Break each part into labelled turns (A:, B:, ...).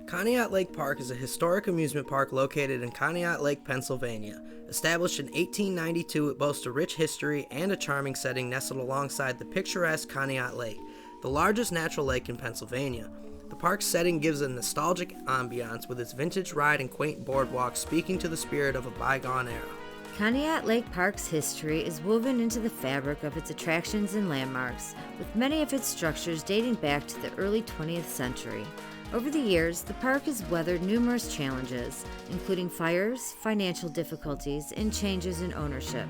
A: Conneaut Lake Park is a historic amusement park located in Conneaut Lake, Pennsylvania. Established in 1892, it boasts a rich history and a charming setting nestled alongside the picturesque Conneaut Lake, the largest natural lake in Pennsylvania. The park's setting gives a nostalgic ambiance with its vintage ride and quaint boardwalk speaking to the spirit of a bygone era.
B: Conneaut Lake Park's history is woven into the fabric of its attractions and landmarks, with many of its structures dating back to the early 20th century. Over the years, the park has weathered numerous challenges, including fires, financial difficulties, and changes in ownership.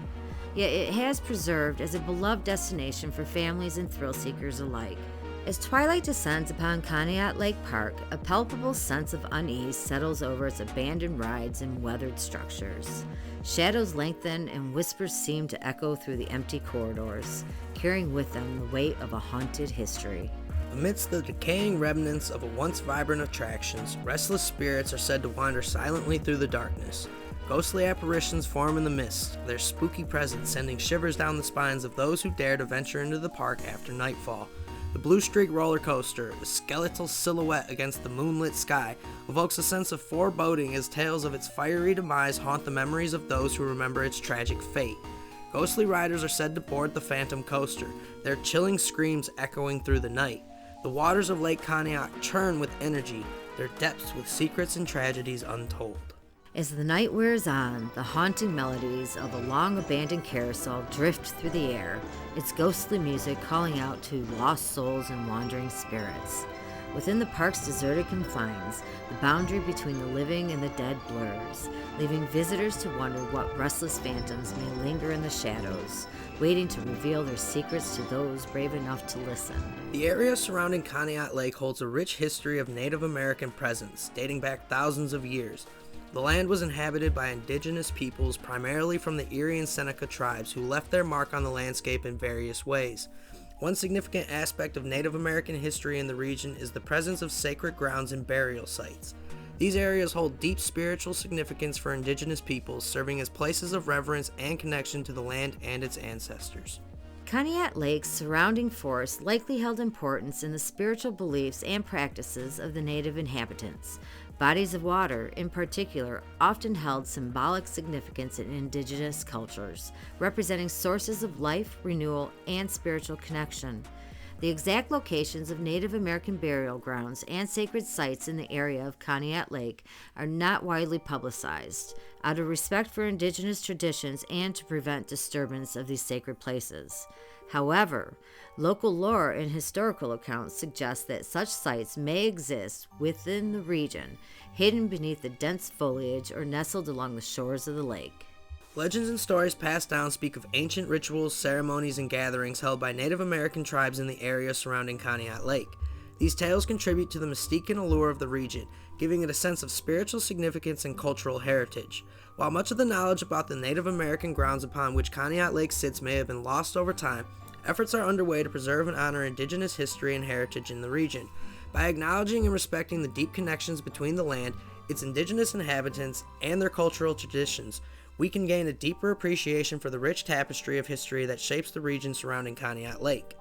B: Yet it has preserved as a beloved destination for families and thrill seekers alike. As twilight descends upon Conneaut Lake Park, a palpable sense of unease settles over its abandoned rides and weathered structures. Shadows lengthen and whispers seem to echo through the empty corridors, carrying with them the weight of a haunted history.
A: Amidst the decaying remnants of a once vibrant attractions, restless spirits are said to wander silently through the darkness. Ghostly apparitions form in the mist, their spooky presence sending shivers down the spines of those who dare to venture into the park after nightfall. The Blue Streak roller coaster, a skeletal silhouette against the moonlit sky, evokes a sense of foreboding as tales of its fiery demise haunt the memories of those who remember its tragic fate. Ghostly riders are said to board the Phantom Coaster, their chilling screams echoing through the night. The waters of Lake Conneaut churn with energy, their depths with secrets and tragedies untold.
B: As the night wears on, the haunting melodies of a long-abandoned carousel drift through the air, its ghostly music calling out to lost souls and wandering spirits. Within the park's deserted confines, the boundary between the living and the dead blurs, leaving visitors to wonder what restless phantoms may linger in the shadows, waiting to reveal their secrets to those brave enough to listen.
A: The area surrounding Conneaut Lake holds a rich history of Native American presence, dating back thousands of years. The land was inhabited by indigenous peoples, primarily from the Erie and Seneca tribes, who left their mark on the landscape in various ways. One significant aspect of Native American history in the region is the presence of sacred grounds and burial sites. These areas hold deep spiritual significance for indigenous peoples, serving as places of reverence and connection to the land and its ancestors.
B: Conneaut Lake's surrounding forest likely held importance in the spiritual beliefs and practices of the native inhabitants. Bodies of water, in particular, often held symbolic significance in indigenous cultures, representing sources of life, renewal, and spiritual connection. The exact locations of Native American burial grounds and sacred sites in the area of Conneaut Lake are not widely publicized, out of respect for indigenous traditions and to prevent disturbance of these sacred places. However, local lore and historical accounts suggest that such sites may exist within the region, hidden beneath the dense foliage or nestled along the shores of the lake.
A: Legends and stories passed down speak of ancient rituals, ceremonies, and gatherings held by Native American tribes in the area surrounding Conneaut Lake. These tales contribute to the mystique and allure of the region, giving it a sense of spiritual significance and cultural heritage. While much of the knowledge about the Native American grounds upon which Conneaut Lake sits may have been lost over time, efforts are underway to preserve and honor indigenous history and heritage in the region. By acknowledging and respecting the deep connections between the land, its indigenous inhabitants, and their cultural traditions, we can gain a deeper appreciation for the rich tapestry of history that shapes the region surrounding Conneaut Lake.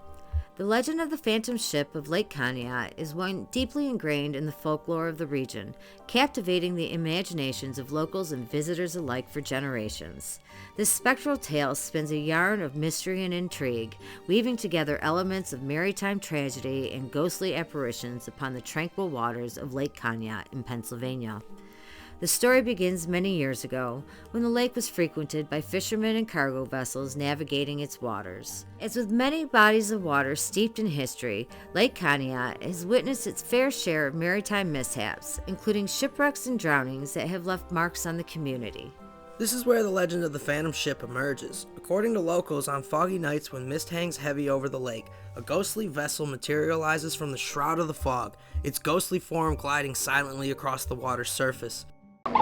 B: The legend of the Phantom Ship of Lake Conneaut is one deeply ingrained in the folklore of the region, captivating the imaginations of locals and visitors alike for generations. This spectral tale spins a yarn of mystery and intrigue, weaving together elements of maritime tragedy and ghostly apparitions upon the tranquil waters of Lake Conneaut in Pennsylvania. The story begins many years ago, when the lake was frequented by fishermen and cargo vessels navigating its waters. As with many bodies of water steeped in history, Lake Conneaut has witnessed its fair share of maritime mishaps, including shipwrecks and drownings that have left marks on the community.
A: This is where the legend of the Phantom Ship emerges. According to locals, on foggy nights when mist hangs heavy over the lake, a ghostly vessel materializes from the shroud of the fog, its ghostly form gliding silently across the water's surface.
C: The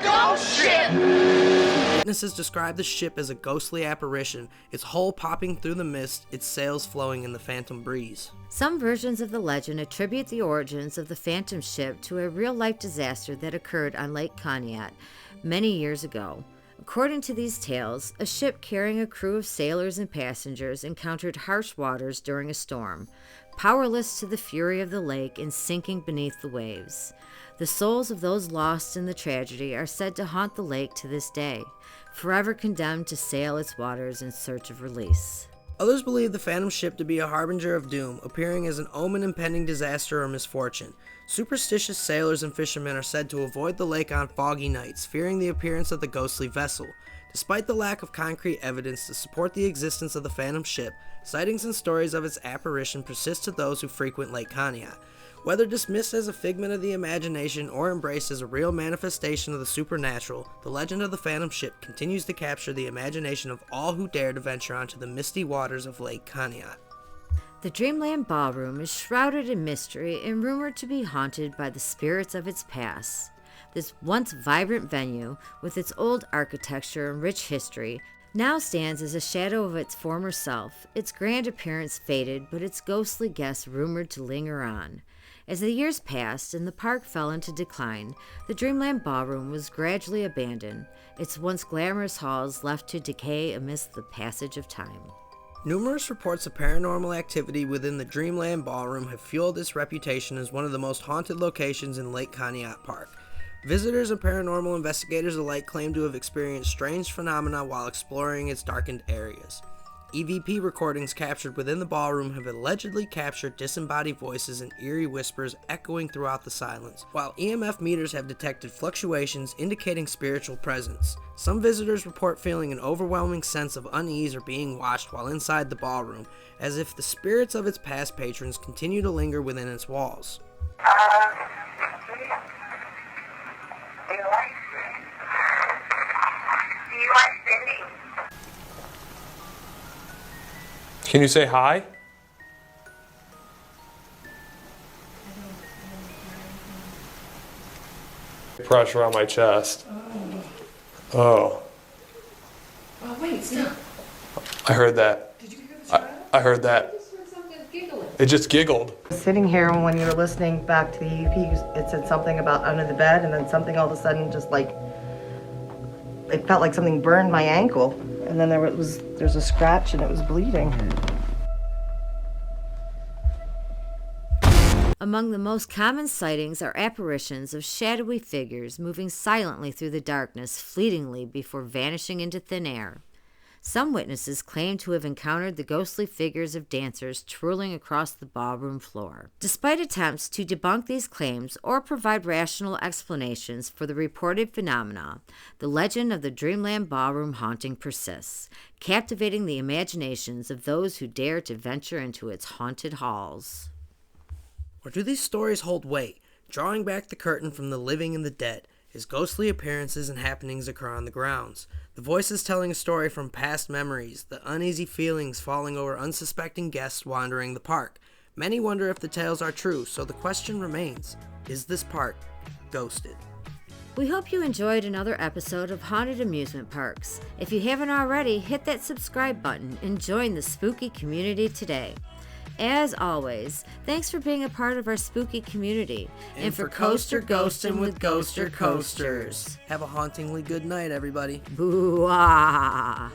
C: ghost ship!
A: Witnesses describe the ship as a ghostly apparition, its hull popping through the mist, its sails flowing in the phantom breeze.
B: Some versions of the legend attribute the origins of the phantom ship to a real-life disaster that occurred on Lake Conneaut many years ago. According to these tales, a ship carrying a crew of sailors and passengers encountered harsh waters during a storm, powerless to the fury of the lake and sinking beneath the waves. The souls of those lost in the tragedy are said to haunt the lake to this day, forever condemned to sail its waters in search of release.
A: Others believe the phantom ship to be a harbinger of doom, appearing as an omen impending disaster or misfortune. Superstitious sailors and fishermen are said to avoid the lake on foggy nights, fearing the appearance of the ghostly vessel. Despite the lack of concrete evidence to support the existence of the phantom ship, sightings and stories of its apparition persist to those who frequent Lake Conneaut. Whether dismissed as a figment of the imagination or embraced as a real manifestation of the supernatural, the legend of the phantom ship continues to capture the imagination of all who dare to venture onto the misty waters of Lake Conneaut.
B: The Dreamland Ballroom is shrouded in mystery and rumored to be haunted by the spirits of its past. This once vibrant venue, with its old architecture and rich history, now stands as a shadow of its former self, its grand appearance faded, but its ghostly guests rumored to linger on. As the years passed and the park fell into decline, the Dreamland Ballroom was gradually abandoned, its once glamorous halls left to decay amidst the passage of time.
A: Numerous reports of paranormal activity within the Dreamland Ballroom have fueled its reputation as one of the most haunted locations in Lake Conneaut Park. Visitors and paranormal investigators alike claim to have experienced strange phenomena while exploring its darkened areas. EVP recordings captured within the ballroom have allegedly captured disembodied voices and eerie whispers echoing throughout the silence, while EMF meters have detected fluctuations indicating spiritual presence. Some visitors report feeling an overwhelming sense of unease or being watched while inside the ballroom, as if the spirits of its past patrons continue to linger within its walls.
C: Do you like spinning?
D: Can you say hi? Pressure on my chest. Oh.
E: Oh, wait, stop.
D: I heard that.
E: Did you hear the child?
D: I heard that.
E: I just heard something giggling.
D: It just giggled.
F: Sitting here, and when you were listening back to the EP, it said something about under the bed, and then something all of a sudden just like, it felt like something burned my ankle. And then there's a scratch and it was bleeding.
B: Among the most common sightings are apparitions of shadowy figures moving silently through the darkness fleetingly before vanishing into thin air. Some witnesses claim to have encountered the ghostly figures of dancers twirling across the ballroom floor. Despite attempts to debunk these claims or provide rational explanations for the reported phenomena, the legend of the Dreamland Ballroom haunting persists, captivating the imaginations of those who dare to venture into its haunted halls.
A: Or do these stories hold weight, drawing back the curtain from the living and the dead, as ghostly appearances and happenings occur on the grounds? The voices telling a story from past memories, the uneasy feelings falling over unsuspecting guests wandering the park. Many wonder if the tales are true, so the question remains, is this park ghosted?
B: We hope you enjoyed another episode of Haunted Amusement Parks. If you haven't already, hit that subscribe button and join the spooky community today. As always, thanks for being a part of our spooky community.
A: And for Coaster Ghostin' with Ghoster Coasters. Have a hauntingly good night, everybody.
B: Boo-ah!